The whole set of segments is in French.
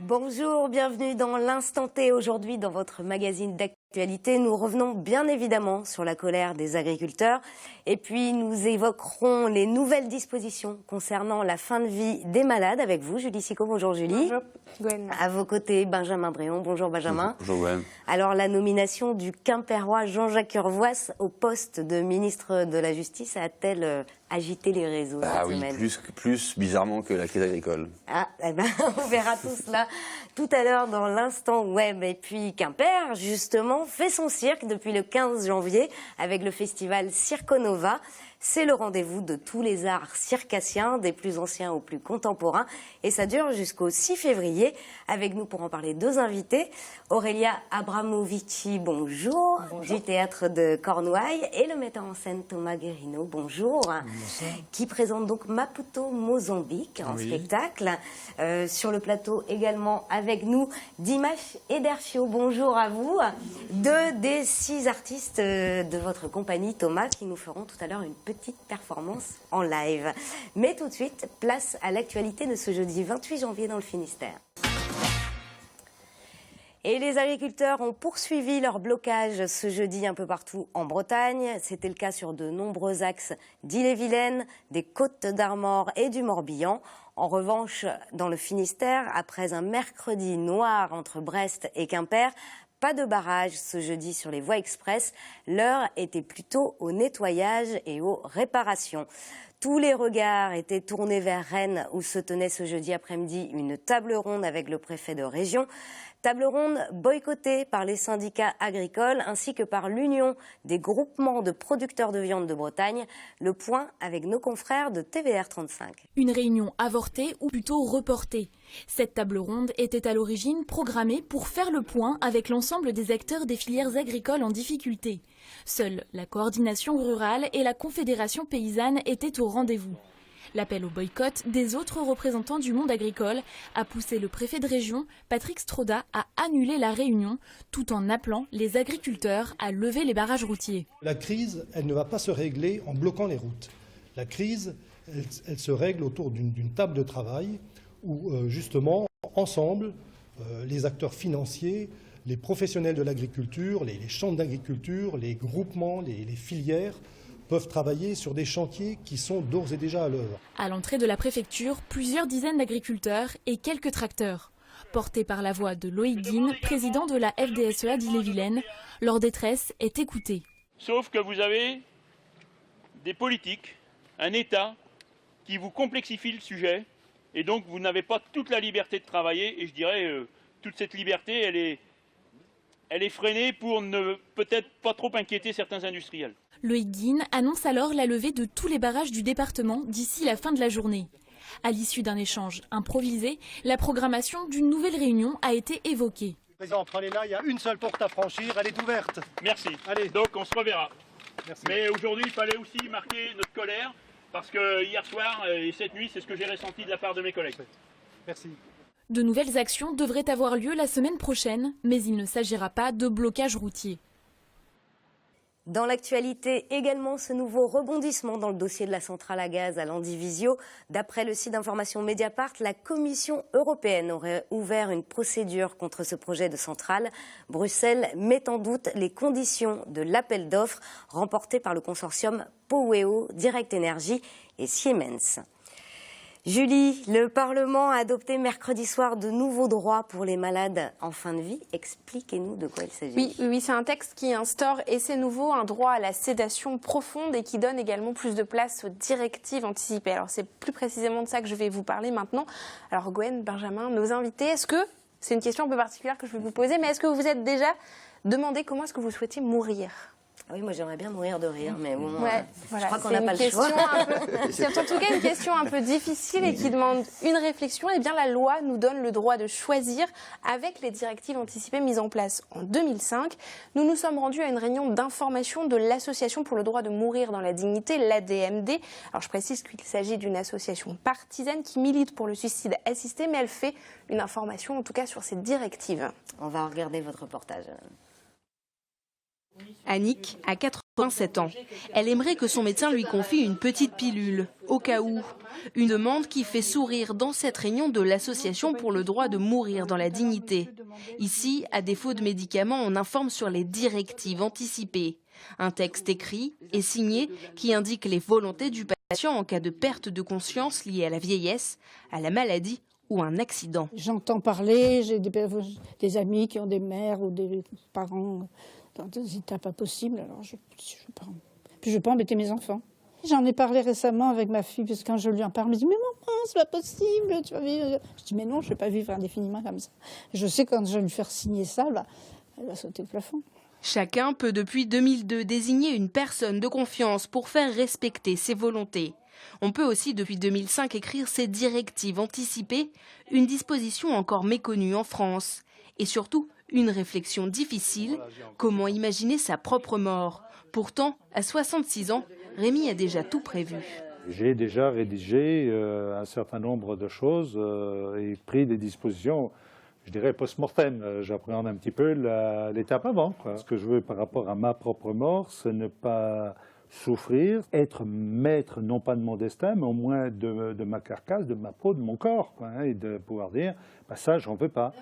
Bonjour, bienvenue dans l'Instant T. Aujourd'hui, dans votre magazine d'actualité, nous revenons bien évidemment sur la colère des agriculteurs et puis nous évoquerons les nouvelles dispositions concernant la fin de vie des malades avec vous, Julie Sicot. Bonjour Julie. Bonjour Gwen. À vos côtés, Benjamin Bréon. Bonjour Benjamin. Bonjour Gwen. Alors, la nomination du Quimpérois Jean-Jacques Urvoas au poste de ministre de la Justice a-t-elle agité les réseaux cette semaine ? Plus bizarrement que la crise agricole. Ah, eh ben, on verra tout cela tout à l'heure dans l'Instant Web. Et puis Quimper, justement, fait son cirque depuis le 15 janvier avec le festival Circonova. C'est le rendez-vous de tous les arts circassiens, des plus anciens aux plus contemporains. Et ça dure jusqu'au 6 février. Avec nous pour en parler, deux invités. Aurélia Abramovici, bonjour, du théâtre de Cornouailles. Et le metteur en scène Thomas Guerino, bonjour. Bonsoir. Qui présente donc Maputo Mozambique en spectacle. Sur le plateau également avec nous, Dimash Ederfio, bonjour à vous. Deux des 6 artistes de votre compagnie, Thomas, qui nous feront tout à l'heure une petite performance en live. Mais tout de suite, place à l'actualité de ce jeudi 28 janvier dans le Finistère. Et les agriculteurs ont poursuivi leur blocage ce jeudi un peu partout en Bretagne. C'était le cas sur de nombreux axes d'Ille-et-Vilaine, des Côtes d'Armor et du Morbihan. En revanche, dans le Finistère, après un mercredi noir entre Brest et Quimper, pas de barrage ce jeudi sur les voies express. L'heure était plutôt au nettoyage et aux réparations. Tous les regards étaient tournés vers Rennes où se tenait ce jeudi après-midi une table ronde avec le préfet de région. Table ronde boycottée par les syndicats agricoles ainsi que par l'Union des groupements de producteurs de viande de Bretagne. Le point avec nos confrères de TVR 35. Une réunion avortée ou plutôt reportée. Cette table ronde était à l'origine programmée pour faire le point avec l'ensemble des acteurs des filières agricoles en difficulté. Seule la coordination rurale et la confédération paysanne étaient au rendez-vous. L'appel au boycott des autres représentants du monde agricole a poussé le préfet de région, Patrick Stroda, à annuler la réunion, tout en appelant les agriculteurs à lever les barrages routiers. La crise, elle ne va pas se régler en bloquant les routes. La crise, elle se règle autour d'une table de travail où, justement, ensemble, les acteurs financiers, les professionnels de l'agriculture, les chambres d'agriculture, les groupements, les filières, peuvent travailler sur des chantiers qui sont d'ores et déjà à l'œuvre. À l'entrée de la préfecture, plusieurs dizaines d'agriculteurs et quelques tracteurs. Portés par la voix de Loïc Guine, président de la FDSEA d'Ille-et-Vilaine, leur détresse est écoutée. Sauf que vous avez des politiques, un État qui vous complexifie le sujet et donc vous n'avez pas toute la liberté de travailler et je dirais toute cette liberté elle est freinée pour ne peut-être pas trop inquiéter certains industriels. Loïc Guine annonce alors la levée de tous les barrages du département d'ici la fin de la journée. À l'issue d'un échange improvisé, la programmation d'une nouvelle réunion a été évoquée. Président, prenez-la, il y a une seule porte à franchir, elle est ouverte. Merci. Allez. Donc on se reverra. Merci. Mais aujourd'hui, il fallait aussi marquer notre colère parce que hier soir et cette nuit, c'est ce que j'ai ressenti de la part de mes collègues. Merci. De nouvelles actions devraient avoir lieu la semaine prochaine, mais il ne s'agira pas de blocage routier. Dans l'actualité, également ce nouveau rebondissement dans le dossier de la centrale à gaz à Landivisiau. D'après le site d'information Mediapart, la Commission européenne aurait ouvert une procédure contre ce projet de centrale. Bruxelles met en doute les conditions de l'appel d'offres remporté par le consortium Poweo, Direct Energy et Siemens. Julie, le Parlement a adopté mercredi soir de nouveaux droits pour les malades en fin de vie. Expliquez-nous de quoi il s'agit. Oui, c'est un texte qui instaure, et c'est nouveau, un droit à la sédation profonde et qui donne également plus de place aux directives anticipées. Alors c'est plus précisément de ça que je vais vous parler maintenant. Alors Gwen, Benjamin, nos invités, c'est une question un peu particulière que je vais vous poser, mais est-ce que vous vous êtes déjà demandé comment est-ce que vous souhaitez mourir ? Oui, moi j'aimerais bien mourir de rire, mais bon, voilà. Je crois qu'on n'a pas le choix. C'est en tout cas une question un peu difficile et qui demande une réflexion. Eh bien, la loi nous donne le droit de choisir avec les directives anticipées mises en place en 2005. Nous nous sommes rendus à une réunion d'information de l'Association pour le droit de mourir dans la dignité, l'ADMD. Alors, je précise qu'il s'agit d'une association partisane qui milite pour le suicide assisté, mais elle fait une information, en tout cas, sur ces directives. On va regarder votre reportage. Annick a 87 ans. Elle aimerait que son médecin lui confie une petite pilule, au cas où. Une demande qui fait sourire dans cette réunion de l'Association pour le droit de mourir dans la dignité. Ici, à défaut de médicaments, on informe sur les directives anticipées. Un texte écrit et signé qui indique les volontés du patient en cas de perte de conscience liée à la vieillesse, à la maladie ou un accident. J'entends parler, j'ai des amis qui ont des mères ou des parents dans des états pas possibles, alors je ne veux pas embêter mes enfants. J'en ai parlé récemment avec ma fille, parce que quand je lui en parle, elle me dit « Mais maman, c'est pas possible, tu vas vivre... » Je dis « Mais non, je ne vais pas vivre indéfiniment comme ça. » Je sais quand je vais lui faire signer ça, elle va sauter au plafond. Chacun peut depuis 2002 désigner une personne de confiance pour faire respecter ses volontés. On peut aussi depuis 2005 écrire ses directives anticipées, une disposition encore méconnue en France. Et surtout, une réflexion difficile, comment imaginer sa propre mort? Pourtant, à 66 ans, Rémi a déjà tout prévu. J'ai déjà rédigé un certain nombre de choses et pris des dispositions, je dirais post-mortem. J'appréhende un petit peu l'étape avant, quoi. Ce que je veux par rapport à ma propre mort, c'est ne pas souffrir, être maître non pas de mon destin, mais au moins de ma carcasse, de ma peau, de mon corps, quoi, hein, et de pouvoir dire ça, j'en veux pas.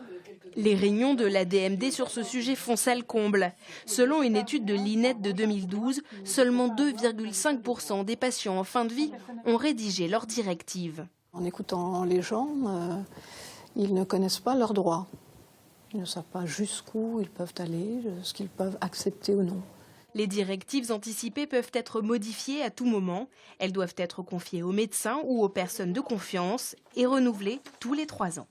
Les réunions de la DMD sur ce sujet font salle comble. Selon une étude de l'INED de 2012, seulement 2,5% des patients en fin de vie ont rédigé leurs directives. En écoutant les gens, ils ne connaissent pas leurs droits. Ils ne savent pas jusqu'où ils peuvent aller, ce qu'ils peuvent accepter ou non. Les directives anticipées peuvent être modifiées à tout moment. Elles doivent être confiées aux médecins ou aux personnes de confiance et renouvelées tous les 3 ans.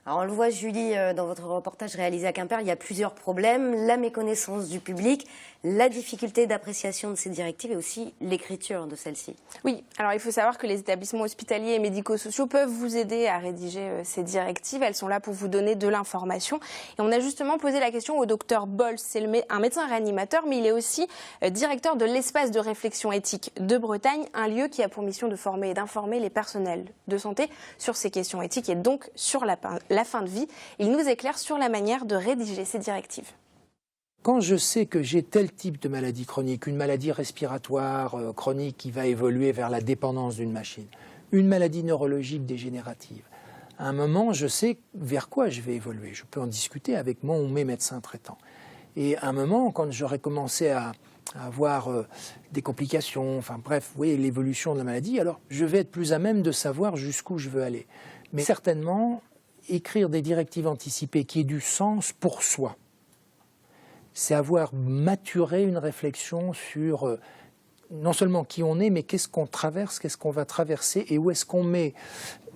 Alors on le voit, Julie, dans votre reportage réalisé à Quimper, il y a plusieurs problèmes. La méconnaissance du public, la difficulté d'appréciation de ces directives et aussi l'écriture de celles-ci. Oui, alors il faut savoir que les établissements hospitaliers et médico-sociaux peuvent vous aider à rédiger ces directives. Elles sont là pour vous donner de l'information. Et on a justement posé la question au docteur Bols. C'est un médecin réanimateur, mais il est aussi directeur de l'espace de réflexion éthique de Bretagne, un lieu qui a pour mission de former et d'informer les personnels de santé sur ces questions éthiques et donc sur la fin de vie. Il nous éclaire sur la manière de rédiger ces directives. Quand je sais que j'ai tel type de maladie chronique, une maladie respiratoire chronique qui va évoluer vers la dépendance d'une machine, une maladie neurologique dégénérative, à un moment, je sais vers quoi je vais évoluer. Je peux en discuter avec mon ou mes médecins traitants. Et à un moment, quand j'aurai commencé à avoir des complications, enfin bref, vous voyez l'évolution de la maladie, alors je vais être plus à même de savoir jusqu'où je veux aller. Mais certainement, écrire des directives anticipées qui aient du sens pour soi, c'est avoir maturé une réflexion sur non seulement qui on est, mais qu'est-ce qu'on traverse, qu'est-ce qu'on va traverser et où est-ce qu'on met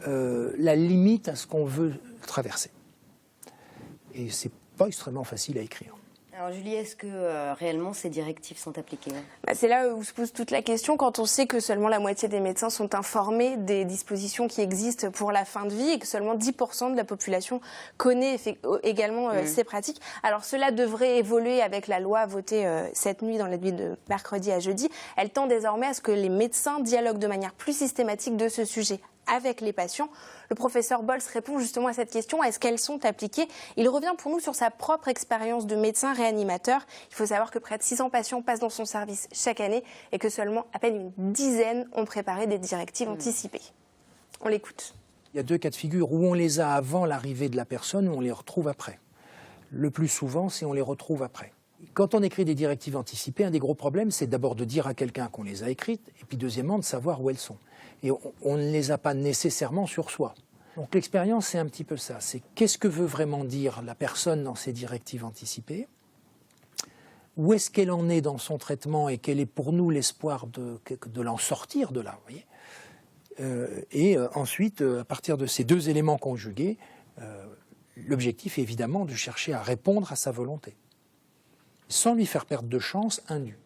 la limite à ce qu'on veut traverser. Et c'est pas extrêmement facile à écrire. Alors Julie, est-ce que réellement ces directives sont appliquées? C'est là où se pose toute la question quand on sait que seulement la moitié des médecins sont informés des dispositions qui existent pour la fin de vie et que seulement 10% de la population connaît également ces pratiques. Alors cela devrait évoluer avec la loi votée cette nuit, dans la nuit de mercredi à jeudi. Elle tend désormais à ce que les médecins dialoguent de manière plus systématique de ce sujet avec les patients. Le professeur Bols répond justement à cette question, est-ce qu'elles sont appliquées? Il revient pour nous sur sa propre expérience de médecin réanimateur. Il faut savoir que près de 600 patients passent dans son service chaque année et que seulement à peine une dizaine ont préparé des directives anticipées. On l'écoute. Il y a 2 cas de figure où on les a avant l'arrivée de la personne, où on les retrouve après. Le plus souvent, c'est on les retrouve après. Quand on écrit des directives anticipées, un des gros problèmes, c'est d'abord de dire à quelqu'un qu'on les a écrites, et puis deuxièmement, de savoir où elles sont. Et on ne les a pas nécessairement sur soi. Donc l'expérience, c'est un petit peu ça. C'est qu'est-ce que veut vraiment dire la personne dans ses directives anticipées? Où est-ce qu'elle en est dans son traitement et quel est pour nous l'espoir de l'en sortir de là, vous voyez? Et ensuite, à partir de ces 2 éléments conjugués, l'objectif est évidemment de chercher à répondre à sa volonté, sans lui faire perdre de chance indue.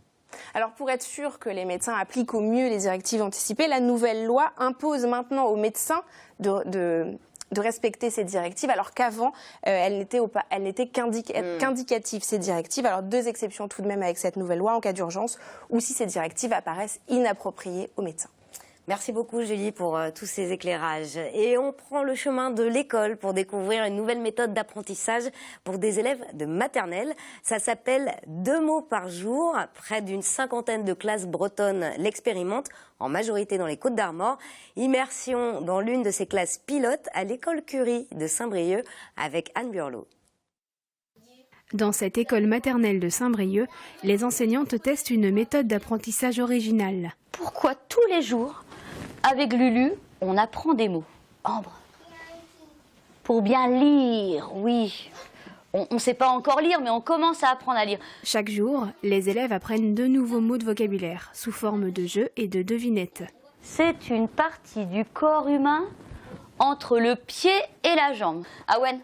Alors pour être sûr que les médecins appliquent au mieux les directives anticipées, la nouvelle loi impose maintenant aux médecins de respecter ces directives, alors qu'avant, elles n'étaient qu'indicatives, ces directives. Alors 2 exceptions tout de même avec cette nouvelle loi, en cas d'urgence, ou si ces directives apparaissent inappropriées aux médecins. Merci beaucoup Julie pour tous ces éclairages. Et on prend le chemin de l'école pour découvrir une nouvelle méthode d'apprentissage pour des élèves de maternelle. Ça s'appelle 2 mots par jour. Près d'une 50aine de classes bretonnes l'expérimentent, en majorité dans les Côtes-d'Armor. Immersion dans l'une de ces classes pilotes à l'école Curie de Saint-Brieuc avec Anne Burlot. Dans cette école maternelle de Saint-Brieuc, les enseignantes testent une méthode d'apprentissage originale. Pourquoi tous les jours, avec Lulu, on apprend des mots? Ambre. Pour bien lire, oui. On ne sait pas encore lire, mais on commence à apprendre à lire. Chaque jour, les élèves apprennent 2 nouveaux mots de vocabulaire, sous forme de jeux et de devinettes. C'est une partie du corps humain entre le pied et la jambe. Awen?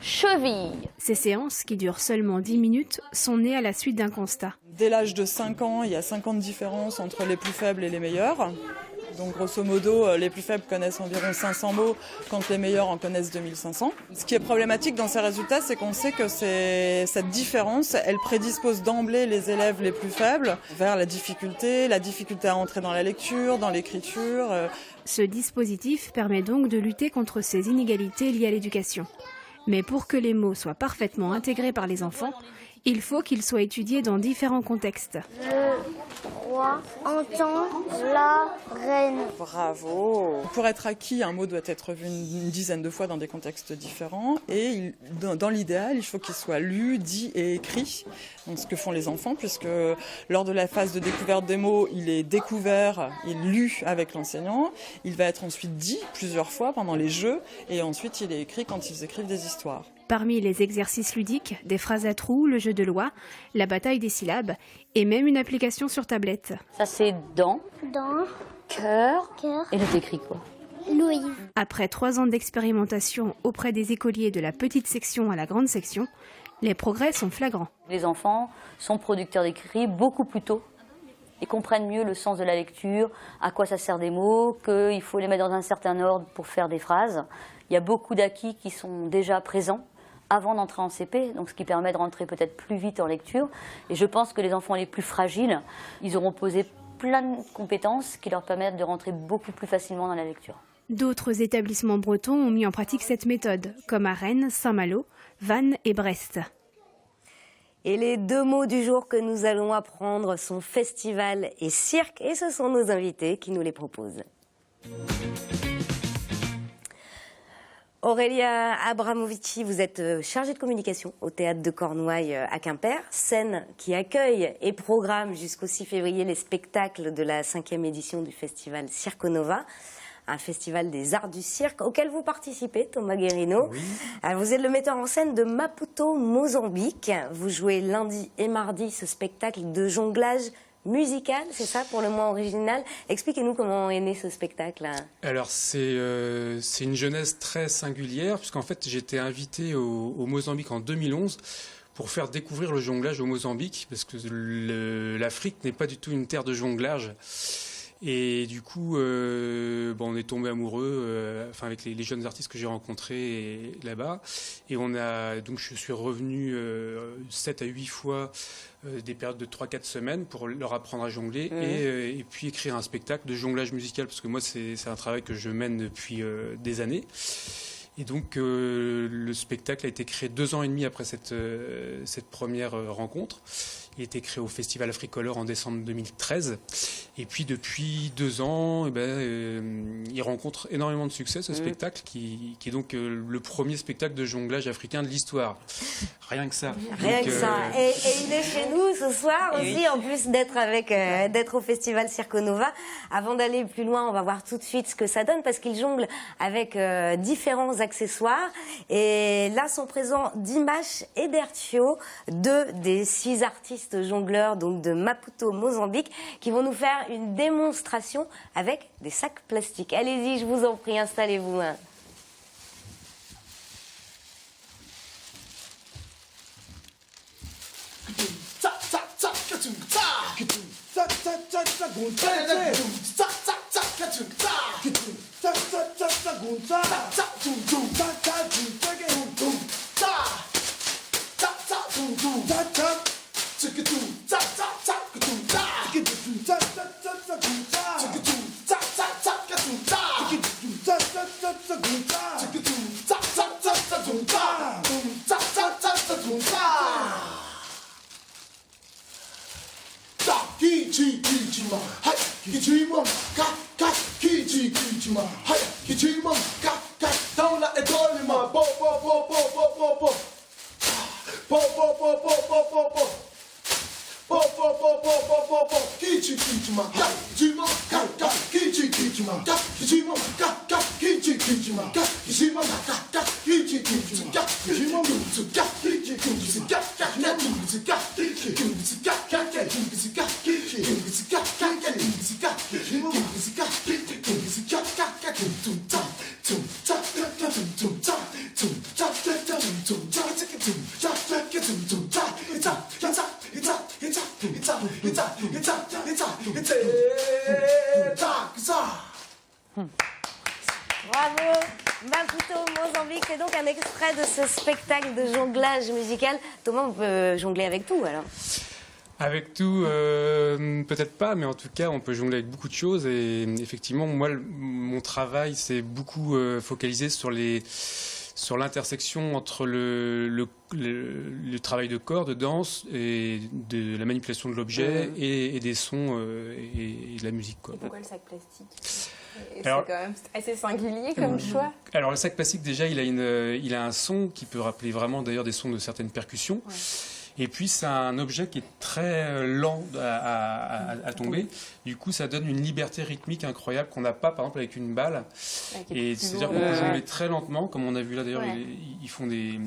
Cheville. Ces séances, qui durent seulement 10 minutes, sont nées à la suite d'un constat. Dès l'âge de 5 ans, il y a 5 ans de différence entre les plus faibles et les meilleurs. Donc grosso modo, les plus faibles connaissent environ 500 mots, quand les meilleurs en connaissent 2500. Ce qui est problématique dans ces résultats, c'est qu'on sait que cette différence, elle prédispose d'emblée les élèves les plus faibles vers la difficulté à entrer dans la lecture, dans l'écriture. Ce dispositif permet donc de lutter contre ces inégalités liées à l'éducation. Mais pour que les mots soient parfaitement intégrés par les enfants, il faut qu'ils soient étudiés dans différents contextes. Le roi entend la reine. Bravo. Pour être acquis, un mot doit être vu une dizaine de fois dans des contextes différents. Et dans l'idéal, il faut qu'il soit lu, dit et écrit. Donc, ce que font les enfants, puisque lors de la phase de découverte des mots, il est découvert, il est lu avec l'enseignant. Il va être ensuite dit plusieurs fois pendant les jeux. Et ensuite, il est écrit quand ils écrivent des histoires. Parmi les exercices ludiques, des phrases à trous, le jeu de loi, la bataille des syllabes et même une application sur tablette. Ça c'est dent, cœur, et là t'écris quoi? Louise. Après 3 ans d'expérimentation auprès des écoliers de la petite section à la grande section, les progrès sont flagrants. Les enfants sont producteurs d'écrit beaucoup plus tôt. Ils comprennent mieux le sens de la lecture, à quoi ça sert des mots, qu'il faut les mettre dans un certain ordre pour faire des phrases. Il y a beaucoup d'acquis qui sont déjà présents avant d'entrer en CP, donc ce qui permet de rentrer peut-être plus vite en lecture. Et je pense que les enfants les plus fragiles, ils auront posé plein de compétences qui leur permettent de rentrer beaucoup plus facilement dans la lecture. D'autres établissements bretons ont mis en pratique cette méthode, comme à Rennes, Saint-Malo, Vannes et Brest. Et les 2 mots du jour que nous allons apprendre sont festival et cirque, et ce sont nos invités qui nous les proposent. Aurélia Abramovici, vous êtes chargée de communication au Théâtre de Cornouailles à Quimper, scène qui accueille et programme jusqu'au 6 février les spectacles de la 5e édition du festival Circonova, un festival des arts du cirque auquel vous participez, Thomas Guérino. Oui. Vous êtes le metteur en scène de Maputo, Mozambique. Vous jouez lundi et mardi ce spectacle de jonglage musical, c'est ça pour le moins original. Expliquez-nous comment est né ce spectacle. Alors c'est une jeunesse très singulière, puisqu'en fait j'ai été invité au Mozambique en 2011 pour faire découvrir le jonglage au Mozambique, parce que l'Afrique n'est pas du tout une terre de jonglage. Et du coup, on est tombé amoureux, avec les jeunes artistes que j'ai rencontrés là-bas. Et donc je suis revenu 7 à 8 fois des périodes de 3-4 semaines pour leur apprendre à jongler et puis écrire un spectacle de jonglage musical, parce que moi c'est un travail que je mène depuis des années. Et donc le spectacle a été créé 2 ans et demi après cette première rencontre. Il a été créé au Festival Africolor en décembre 2013. Et puis depuis 2 ans, il rencontre énormément de succès, ce spectacle, qui est donc le premier spectacle de jonglage africain de l'histoire. Rien que ça. Rien que ça. Et il est chez nous ce soir aussi, oui. En plus d'être au Festival Circonova. Avant d'aller plus loin, on va voir tout de suite ce que ça donne, parce qu'il jongle avec différents accessoires. Et là sont présents Dimash et Dertio, 2 des 6 artistes jongleurs donc de Maputo, Mozambique, qui vont nous faire une démonstration avec des sacs plastiques. Allez-y, je vous en prie, installez-vous. Bravo, Maputo Mozambique. C'est donc un extrait de ce spectacle de jonglage musical. Thomas, on peut jongler avec tout alors? Avec tout, peut-être pas, mais en tout cas, on peut jongler avec beaucoup de choses. Et effectivement, moi, mon travail, c'est beaucoup focalisé sur l'intersection entre le travail de corps, de danse et de la manipulation de l'objet et des sons et de la musique, quoi. Et pourquoi le sac plastique? C'est Alors, quand même assez singulier comme choix. Alors le sac plastique, déjà, il a un son qui peut rappeler vraiment d'ailleurs des sons de certaines percussions. Ouais. Et puis c'est un objet qui est très lent à tomber. Du coup, ça donne une liberté rythmique incroyable qu'on n'a pas, par exemple, avec une balle. Et c'est-à-dire qu'on peut jongler très lentement, comme on a vu là d'ailleurs, ils font des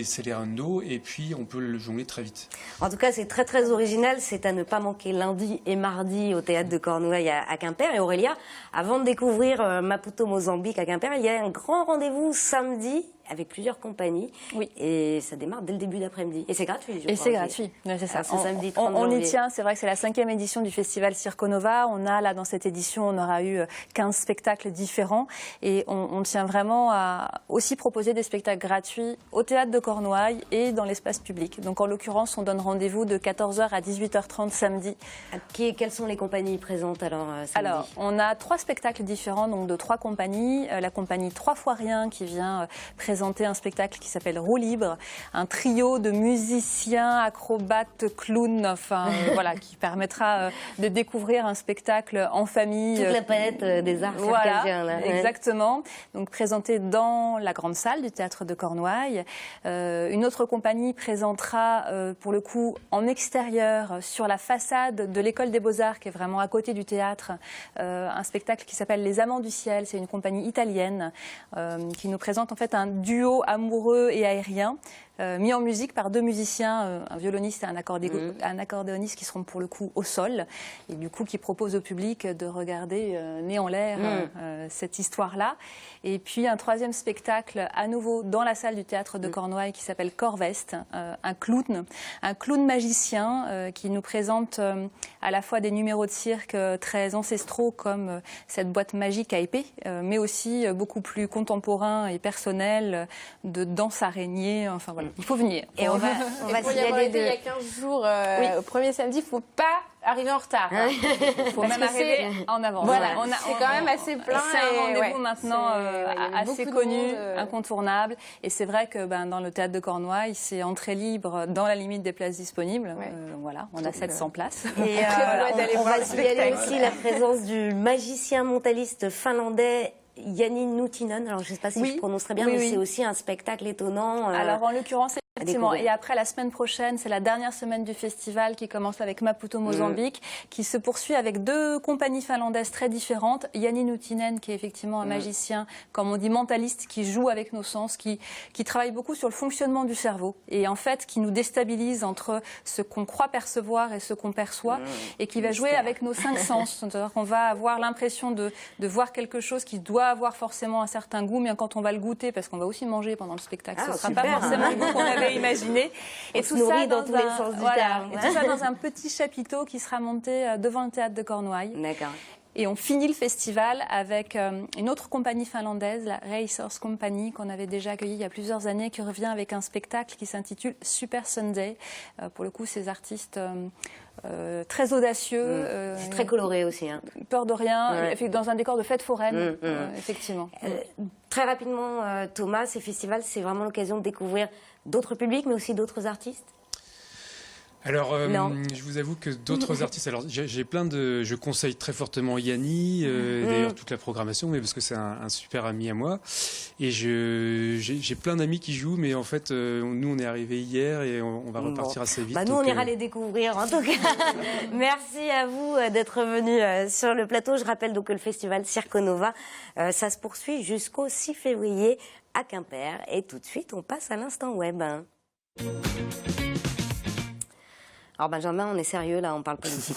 acelerandos, et puis on peut le jongler très vite. En tout cas, c'est très très original. C'est à ne pas manquer lundi et mardi au Théâtre de Cornouailles à Quimper. Et Aurélia, avant de découvrir Maputo Mozambique à Quimper, il y a un grand rendez-vous samedi avec plusieurs compagnies. Oui. Et ça démarre dès le début d'après-midi. Et c'est gratuit. Et c'est gratuit. Ouais, c'est ça. Samedi 30 on y tient. C'est vrai que c'est la 5e édition du festival Circonova. On a là, dans cette édition, on aura eu 15 spectacles différents. Et on tient vraiment à aussi proposer des spectacles gratuits au Théâtre de Cornouailles et dans l'espace public. Donc en l'occurrence, on donne rendez-vous de 14h à 18h30 samedi. Quelles sont les compagnies présentes alors samedi? Alors, on a 3 spectacles différents, donc de 3 compagnies. La compagnie 3 fois rien qui vient présenter un spectacle qui s'appelle Roue libre, un trio de musiciens, acrobates, clowns, enfin voilà, qui permettra de découvrir un spectacle en famille. Toute la palette des arts circassiens. Voilà, exactement. Donc présenté dans la grande salle du Théâtre de Cornouailles. Une autre compagnie présentera pour le coup en extérieur, sur la façade de l'École des Beaux-Arts, qui est vraiment à côté du théâtre, un spectacle qui s'appelle Les Amants du Ciel. C'est une compagnie italienne qui nous présente en fait un duo amoureux et aérien, mis en musique par 2 musiciens, un violoniste et un accordéoniste qui seront pour le coup au sol, et du coup qui proposent au public de regarder nez en l'air cette histoire-là. Et puis un 3e spectacle à nouveau dans la salle du Théâtre de Cornouailles qui s'appelle Corveste, un clown magicien qui nous présente à la fois des numéros de cirque très ancestraux comme cette boîte magique à épée, mais aussi beaucoup plus contemporains et personnels de danse araignée, enfin voilà. Il faut venir. Et on va s'y aller il y a 15 jours, au premier samedi, il ne faut pas arriver en retard. Il faut même arriver en avance. Voilà, c'est quand même assez plein. C'est un rendez-vous maintenant assez connu, incontournable. Et c'est vrai que dans le Théâtre de Cornouailles, c'est entrée libre dans la limite des places disponibles. Voilà, on a 700 places. Et on va s'y aller aussi, la présence du magicien mentaliste finlandais Jani Nuutinen. Alors je ne sais pas si je prononce très bien, mais c'est aussi un spectacle étonnant. Alors en l'occurrence, effectivement. Et après, la semaine prochaine, c'est la dernière semaine du festival qui commence avec Maputo Mozambique, qui se poursuit avec 2 compagnies finlandaises très différentes. Jani Nuutinen, qui est effectivement un magicien, comme on dit, mentaliste, qui joue avec nos sens, qui travaille beaucoup sur le fonctionnement du cerveau. Et en fait, qui nous déstabilise entre ce qu'on croit percevoir et ce qu'on perçoit, et qui va jouer avec nos 5 sens. C'est-à-dire qu'on va avoir l'impression de voir quelque chose qui doit avoir forcément un certain goût, mais quand on va le goûter, parce qu'on va aussi manger pendant le spectacle, ce ne sera pas forcément le goût qu'on avait imaginé. Et tout ça dans tous les sens du terme. Et tout ça dans un petit chapiteau qui sera monté devant le Théâtre de Cornouailles. D'accord. Et on finit le festival avec une autre compagnie finlandaise, la Racers Company, qu'on avait déjà accueillie il y a plusieurs années, qui revient avec un spectacle qui s'intitule Super Sunday. Pour le coup, ces artistes très audacieux. C'est très coloré aussi. Hein. Peur de rien, dans un décor de fête foraine, effectivement. Très rapidement, Thomas, ces festivals, c'est vraiment l'occasion de découvrir d'autres publics, mais aussi d'autres artistes? Alors, je vous avoue que d'autres artistes, alors j'ai plein de, je conseille très fortement Yanni, d'ailleurs toute la programmation, mais parce que c'est un super ami à moi, et j'ai plein d'amis qui jouent, mais en fait, nous on est arrivés hier et on va repartir assez vite. Nous on ira les découvrir en tout cas. Merci à vous d'être venus sur le plateau. Je rappelle donc que le festival Circo Nova, ça se poursuit jusqu'au 6 février à Quimper, et tout de suite on passe à l'instant web. Alors Benjamin, on est sérieux là, on parle politique.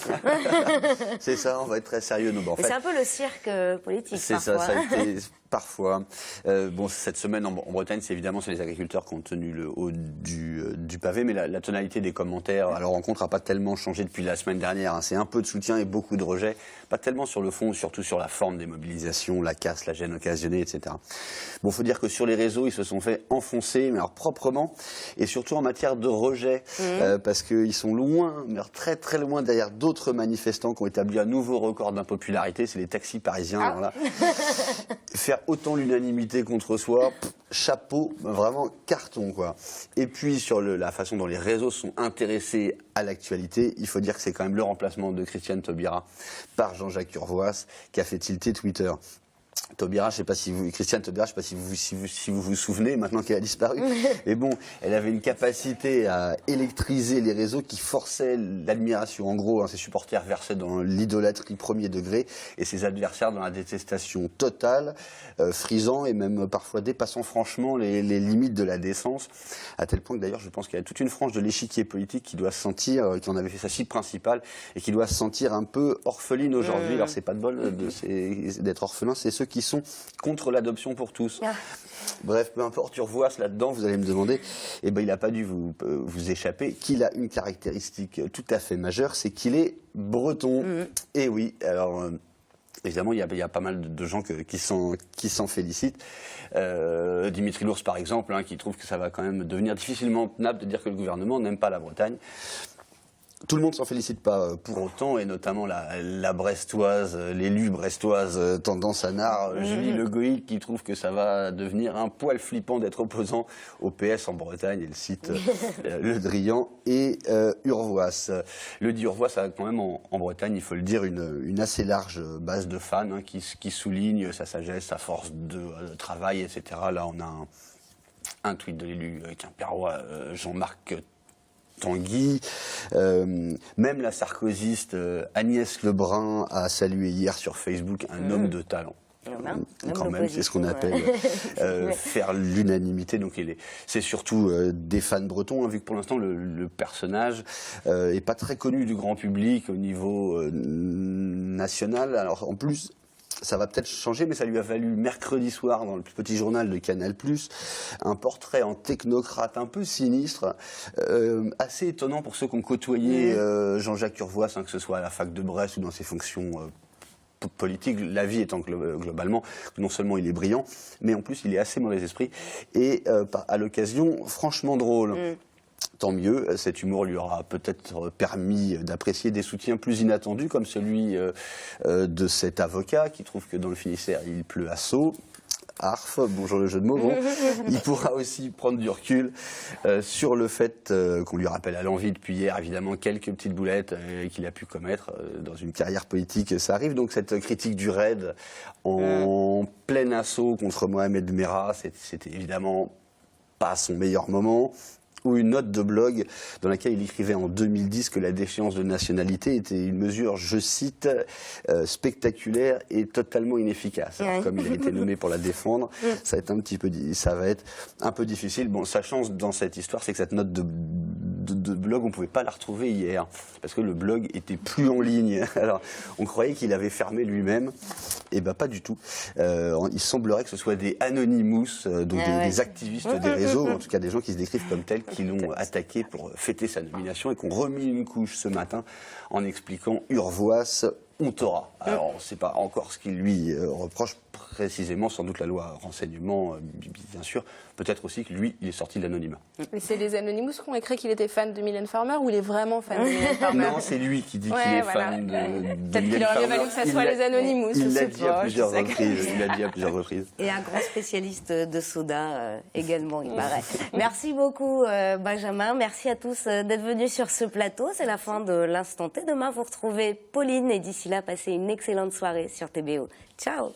C'est ça, on va être très sérieux. En fait, c'est un peu le cirque politique. C'est ça, ça a été parfois. Bon, cette semaine en Bretagne, c'est évidemment les agriculteurs qui ont tenu le haut du pavé, mais la tonalité des commentaires à leur rencontre n'a pas tellement changé depuis la semaine dernière. Hein. C'est un peu de soutien et beaucoup de rejet, pas tellement sur le fond, surtout sur la forme des mobilisations, la casse, la gêne occasionnée, etc. Bon, faut dire que sur les réseaux, ils se sont fait enfoncer, mais alors proprement, et surtout en matière de rejet, parce qu'ils sont loin, mais très très loin derrière d'autres manifestants qui ont établi un nouveau record d'impopularité, c'est les taxis parisiens. Alors là, faire autant l'unanimité contre soi, chapeau, vraiment carton quoi. Et puis sur la façon dont les réseaux sont intéressés à l'actualité, il faut dire que c'est quand même le remplacement de Christiane Taubira par Jean-Jacques Urvoas qui a fait tilter Twitter. Taubira, je sais pas si vous, Christiane Taubira, je sais pas si vous vous souvenez, maintenant qu'elle a disparu. Mais bon, elle avait une capacité à électriser les réseaux qui forçait l'admiration. En gros, ses supporters versaient dans l'idolâtrie premier degré et ses adversaires dans la détestation totale, frisant et même parfois dépassant franchement les limites de la décence. À tel point que d'ailleurs, je pense qu'il y a toute une frange de l'échiquier politique qui doit se sentir, qui en avait fait sa cible principale et qui doit se sentir un peu orpheline aujourd'hui. Alors c'est pas de bol d'être orphelin, c'est ceux qui sont contre l'adoption pour tous. Bref, peu importe, Urvoas là-dedans, vous allez me demander, eh ben, il n'a pas dû vous échapper, qu'il a une caractéristique tout à fait majeure, c'est qu'il est breton. Et oui, alors... évidemment, il y a pas mal de gens qui s'en félicitent. Dimitri Lours, par exemple, qui trouve que ça va quand même devenir difficilement tenable de dire que le gouvernement n'aime pas la Bretagne. Tout le monde s'en félicite pas pour autant, et notamment la brestoise, l'élue brestoise tendance à nard, Julie Le Goïc, qui trouve que ça va devenir un poil flippant d'être opposant au PS en Bretagne. Elle cite Le Drian et Urvoas. Le dit Urvoas a quand même en Bretagne, il faut le dire, une assez large base de fans qui soulignent sa sagesse, sa force de travail, etc. Là, on a un tweet de l'élu quimpérois Jean-Marc Tanguy, même la sarkozyste Agnès Lebrun a salué hier sur Facebook un homme de talent. Quand même, c'est ce qu'on appelle faire l'unanimité. Donc c'est surtout des fans bretons, vu que pour l'instant le personnage est pas très connu du grand public au niveau national. Alors en plus, ça va peut-être changer, mais ça lui a valu mercredi soir dans le petit journal de Canal+, un portrait en technocrate un peu sinistre, assez étonnant pour ceux qui ont côtoyé Jean-Jacques Urvoas, que ce soit à la fac de Brest ou dans ses fonctions politique, la vie étant globalement, non seulement il est brillant, mais en plus il est assez mauvais esprit, et à l'occasion, franchement drôle. Tant mieux, cet humour lui aura peut-être permis d'apprécier des soutiens plus inattendus, comme celui de cet avocat qui trouve que dans le Finistère il pleut à seau. Arf, bonjour le jeu de mots. Bon, il pourra aussi prendre du recul sur le fait qu'on lui rappelle à l'envi depuis hier, évidemment, quelques petites boulettes qu'il a pu commettre dans une carrière politique. Ça arrive, donc cette critique du RAID en plein assaut contre Mohamed Merah, c'était évidemment pas son meilleur moment. Ou une note de blog dans laquelle il écrivait en 2010 que la défiance de nationalité était une mesure, je cite, spectaculaire et totalement inefficace. Alors, comme il a été nommé pour la défendre, ça va être un peu difficile. Bon, sa chance dans cette histoire, c'est que cette note de blog, on pouvait pas la retrouver hier, parce que le blog était plus en ligne. Alors, on croyait qu'il avait fermé lui-même, et ben pas du tout. Il semblerait que ce soit des anonymous, donc des activistes des réseaux, en tout cas des gens qui se décrivent comme tels, qui l'ont attaqué pour fêter sa nomination et qu'on remis une couche ce matin en expliquant Urvoas on t'aura. Alors, on ne sait pas encore ce qu'il lui reproche précisément, sans doute la loi renseignement, bien sûr. Peut-être aussi que lui, il est sorti de l'anonymat. Et c'est les Anonymous qui ont écrit qu'il était fan de Mylène Farmer ou il est vraiment fan de Mylène Farmer? Non, c'est lui qui dit qu'il est fan de Peut-être qu'il aurait mieux valu que ça soit les Anonymous. Il l'a dit à plusieurs reprises. Il l'a dit à plusieurs reprises. Et un grand spécialiste de soda également, il paraît. Merci beaucoup, Benjamin. Merci à tous d'être venus sur ce plateau. C'est la fin de l'Instant T. Demain, vous retrouvez Pauline. Et d'ici là, passez une excellente soirée sur TBO. Ciao!